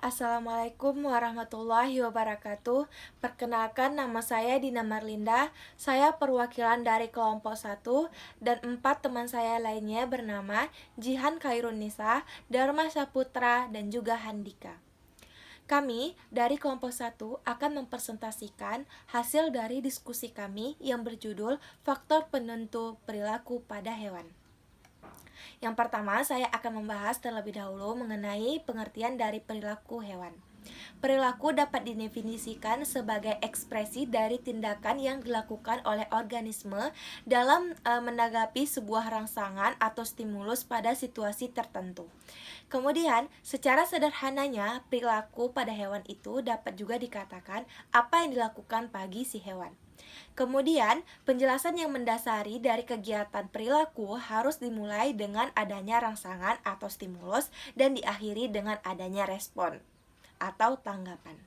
Assalamualaikum warahmatullahi wabarakatuh. Perkenalkan, nama saya Dina Marlinda. Saya perwakilan dari kelompok 1 dan 4 teman saya lainnya bernama Jihan Khairunisa, Dharma Saputra, dan juga Handika. Kami dari kelompok 1 akan mempresentasikan hasil dari diskusi kami yang berjudul Faktor Penentu Perilaku pada Hewan. Yang pertama, saya akan membahas terlebih dahulu mengenai pengertian dari perilaku hewan. Perilaku dapat didefinisikan sebagai ekspresi dari tindakan yang dilakukan oleh organisme dalam menanggapi sebuah rangsangan atau stimulus pada situasi tertentu. Kemudian, secara sederhananya, perilaku pada hewan itu dapat juga dikatakan apa yang dilakukan bagi si hewan. Kemudian, penjelasan yang mendasari dari kegiatan perilaku harus dimulai dengan adanya rangsangan atau stimulus dan diakhiri dengan adanya respon atau tanggapan.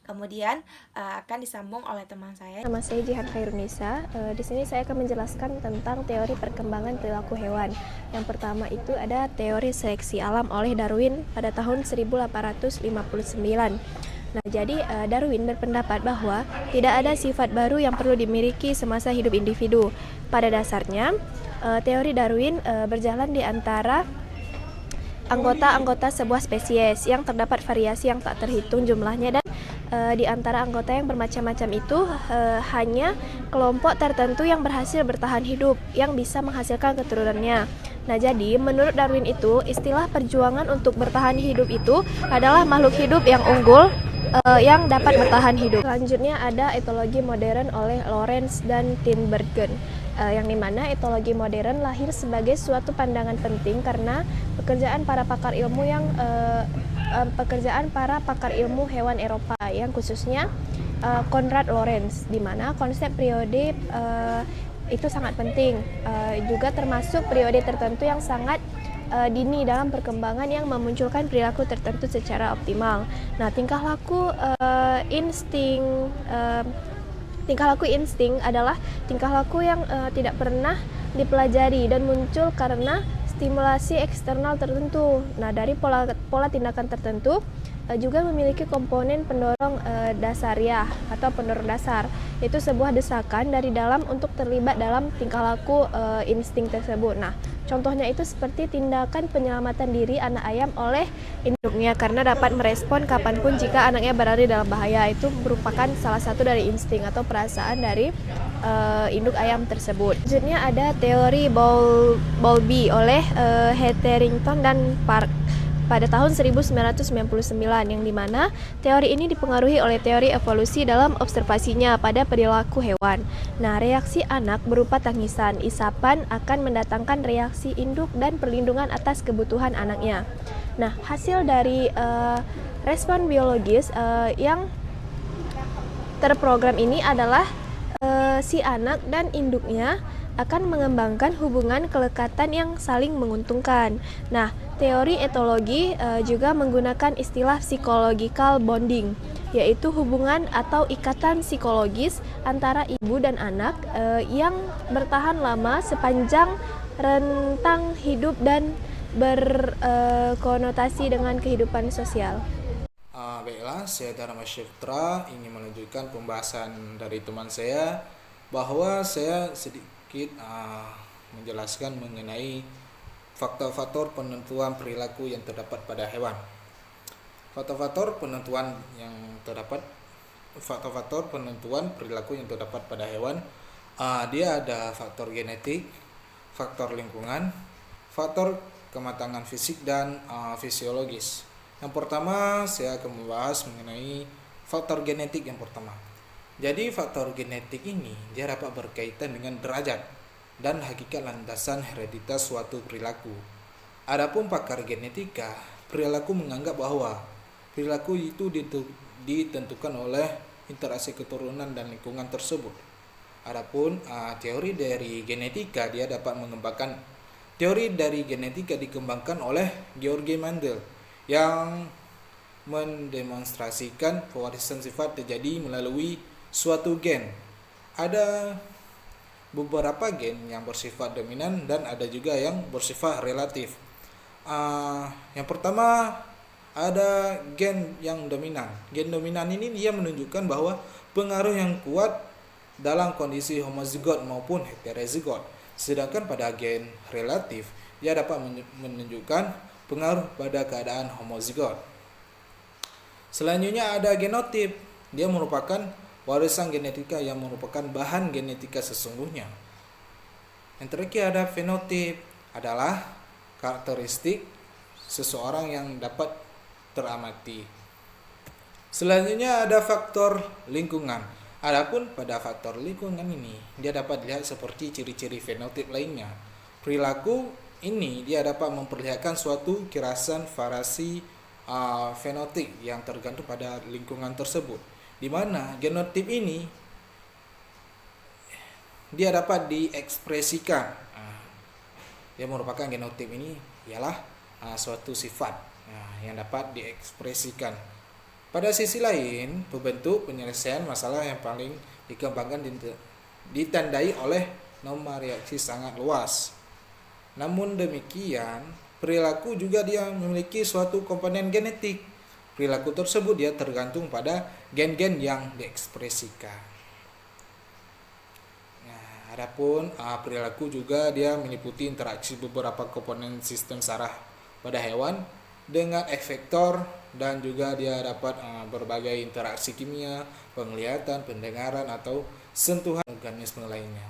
Kemudian akan disambung oleh teman saya. Nama saya Jihan Khairunisa. Di sini saya akan menjelaskan tentang teori perkembangan perilaku hewan. Yang pertama itu ada teori seleksi alam oleh Darwin pada tahun 1859. Nah, jadi Darwin berpendapat bahwa tidak ada sifat baru yang perlu dimiliki semasa hidup individu. Pada dasarnya, teori Darwin berjalan di antara anggota-anggota sebuah spesies yang terdapat variasi yang tak terhitung jumlahnya, dan di antara anggota yang bermacam-macam itu hanya kelompok tertentu yang berhasil bertahan hidup yang bisa menghasilkan keturunannya. Nah, jadi menurut Darwin itu istilah perjuangan untuk bertahan hidup itu adalah makhluk hidup yang unggul yang dapat bertahan hidup. Selanjutnya ada etologi modern oleh Lawrence dan Tinbergen, yang dimana etologi modern lahir sebagai suatu pandangan penting karena pekerjaan para pakar ilmu hewan Eropa yang khususnya Konrad Lorenz, di mana konsep periode itu sangat penting, juga termasuk periode tertentu yang sangat dini dalam perkembangan yang memunculkan perilaku tertentu secara optimal. Nah, tingkah laku insting adalah tingkah laku yang tidak pernah dipelajari dan muncul karena stimulasi eksternal tertentu. Nah, dari pola tindakan tertentu juga memiliki komponen pendorong dasariah atau pendorong dasar, yaitu sebuah desakan dari dalam untuk terlibat dalam tingkah laku insting tersebut. Nah, contohnya itu seperti tindakan penyelamatan diri anak ayam oleh induknya karena dapat merespon kapanpun jika anaknya berada dalam bahaya. Itu merupakan salah satu dari insting atau perasaan dari induk ayam tersebut. Selanjutnya ada teori Bowlby oleh Hetherington dan Park pada tahun 1999, yang dimana teori ini dipengaruhi oleh teori evolusi dalam observasinya pada perilaku hewan. Nah, reaksi anak berupa tangisan, isapan akan mendatangkan reaksi induk dan perlindungan atas kebutuhan anaknya. Nah, hasil dari respon biologis yang terprogram ini adalah si anak dan induknya akan mengembangkan hubungan kelekatan yang saling menguntungkan. Nah, teori etologi juga menggunakan istilah psychological bonding, yaitu hubungan atau ikatan psikologis antara ibu dan anak yang bertahan lama sepanjang rentang hidup dan berkonotasi dengan kehidupan sosial. Baiklah, saya Dharma Saputra ingin melanjutkan pembahasan dari teman saya, bahwa saya sedikit menjelaskan mengenai faktor-faktor penentuan perilaku yang terdapat pada hewan. Faktor-faktor penentuan perilaku yang terdapat pada hewan, dia ada faktor genetik, faktor lingkungan, faktor kematangan fisik, dan fisiologis. Yang pertama, saya akan membahas mengenai faktor genetik yang pertama. Jadi faktor genetik ini dia dapat berkaitan dengan derajat dan hakikat landasan hereditas suatu perilaku. Adapun pakar genetika, perilaku menganggap bahwa perilaku itu ditentukan oleh interaksi keturunan dan lingkungan tersebut. Adapun teori dari genetika dikembangkan oleh George Mendel yang mendemonstrasikan pewarisan sifat terjadi melalui suatu gen. Ada beberapa gen yang bersifat dominan dan ada juga yang bersifat relatif. Yang pertama ada gen yang dominan. Gen dominan ini dia menunjukkan bahwa pengaruh yang kuat dalam kondisi homozigot maupun heterozigot. Sedangkan pada gen relatif dia dapat menunjukkan pengaruh pada keadaan homozigot. Selanjutnya ada genotip. Dia merupakan warisan genetika yang merupakan bahan genetika sesungguhnya. Yang terakhir ada fenotip, adalah karakteristik seseorang yang dapat teramati. Selanjutnya ada faktor lingkungan. Adapun pada faktor lingkungan ini, dia dapat dilihat seperti ciri-ciri fenotip lainnya. Perilaku ini dia dapat memperlihatkan suatu kirasan variasi fenotip yang tergantung pada lingkungan tersebut, di mana genotip ini dia dapat diekspresikan. Dia merupakan genotip ini ialah suatu sifat yang dapat diekspresikan. Pada sisi lain, pembentuk penyelesaian masalah yang paling dikembangkan ditandai oleh norma reaksi sangat luas. Namun demikian, perilaku juga dia memiliki suatu komponen genetik. Perilaku tersebut dia tergantung pada gen-gen yang diekspresikan. Nah, adapun perilaku juga dia meliputi interaksi beberapa komponen sistem saraf pada hewan dengan efektor, dan juga dia dapat berbagai interaksi kimia, penglihatan, pendengaran, atau sentuhan organisme lainnya.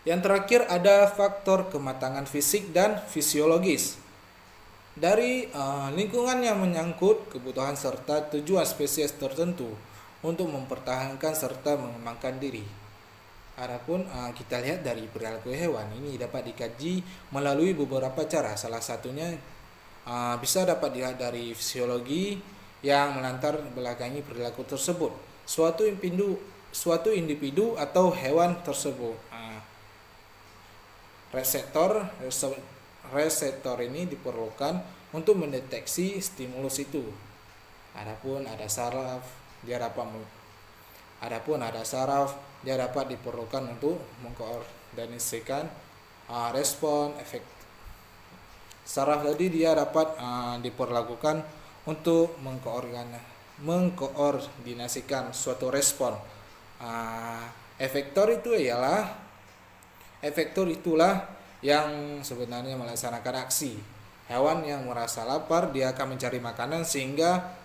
Yang terakhir ada faktor kematangan fisik dan fisiologis. Dari lingkungan yang menyangkut kebutuhan serta tujuan spesies tertentu untuk mempertahankan serta mengembangkan diri. Adapun kita lihat dari perilaku hewan ini dapat dikaji melalui beberapa cara. Salah satunya bisa dapat dilihat dari fisiologi yang melantar belakangi perilaku tersebut. Suatu individu atau hewan tersebut. Reseptor ini diperlukan untuk mendeteksi stimulus itu. Adapun ada saraf, dia dapat diperlukan untuk mengkoordinasikan respon efek. Saraf tadi dia dapat diperlakukan untuk mengkoordinasikan suatu respon. Efektor itulah yang sebenarnya melaksanakan aksi. Hewan yang merasa lapar dia akan mencari makanan sehingga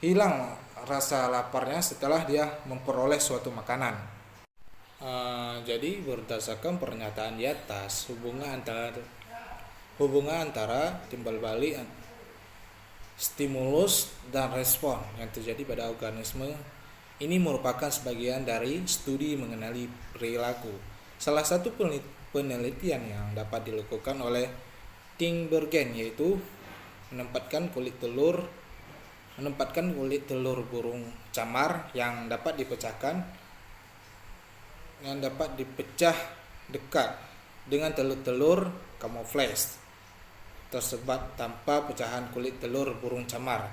hilang rasa laparnya setelah dia memperoleh suatu makanan. Jadi berdasarkan pernyataan di atas, hubungan antara timbal balik stimulus dan respon yang terjadi pada organisme ini merupakan sebagian dari studi mengenali perilaku. Salah satu penelitian yang dapat dilakukan oleh Tinbergen yaitu menempatkan kulit telur burung camar yang dapat dipecah dekat dengan telur-telur kamuflase tersebar tanpa pecahan kulit telur burung camar.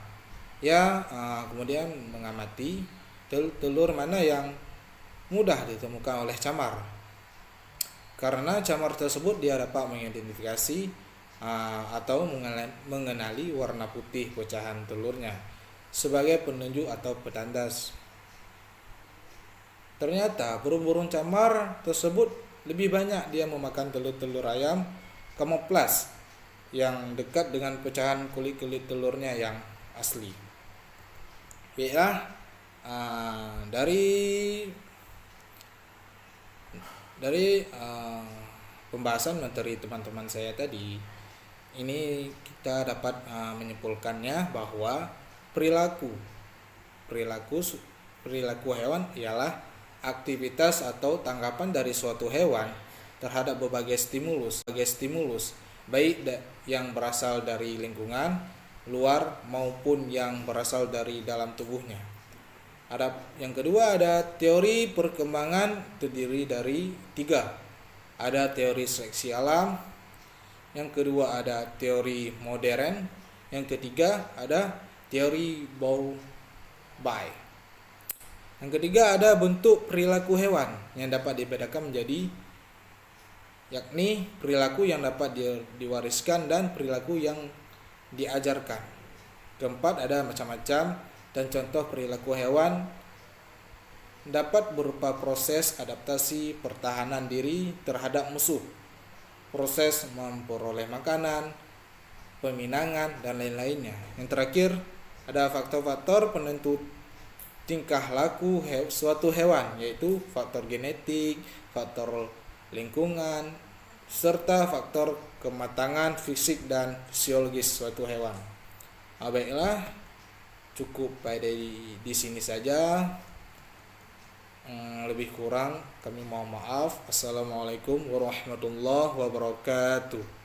Kemudian mengamati telur mana yang mudah ditemukan oleh camar. Karena camar tersebut dia dapat mengidentifikasi atau mengenali warna putih pecahan telurnya sebagai penunjuk atau petanda. Ternyata burung-burung camar tersebut lebih banyak dia memakan telur-telur ayam kamuflase yang dekat dengan pecahan kulit telurnya yang asli. Dari pembahasan materi teman-teman saya tadi, ini kita dapat menyimpulkannya bahwa perilaku hewan ialah aktivitas atau tanggapan dari suatu hewan terhadap berbagai stimulus, baik yang berasal dari lingkungan luar maupun yang berasal dari dalam tubuhnya. Yang kedua ada teori perkembangan terdiri dari 3. Ada teori seleksi alam. Yang kedua ada teori modern. Yang ketiga ada teori Bowlby. Yang ketiga ada bentuk perilaku hewan yang dapat dibedakan menjadi yakni perilaku yang dapat diwariskan dan perilaku yang diajarkan. Keempat, ada macam-macam dan contoh perilaku hewan dapat berupa proses adaptasi pertahanan diri terhadap musuh, proses memperoleh makanan, peminangan, dan lain-lainnya. Yang terakhir, ada faktor-faktor penentu tingkah laku suatu hewan, yaitu faktor genetik, faktor lingkungan, serta faktor kematangan fisik dan fisiologis suatu hewan. Baiklah, cukup pada di sini saja. Lebih kurang kami mohon maaf. Assalamualaikum warahmatullahi wabarakatuh.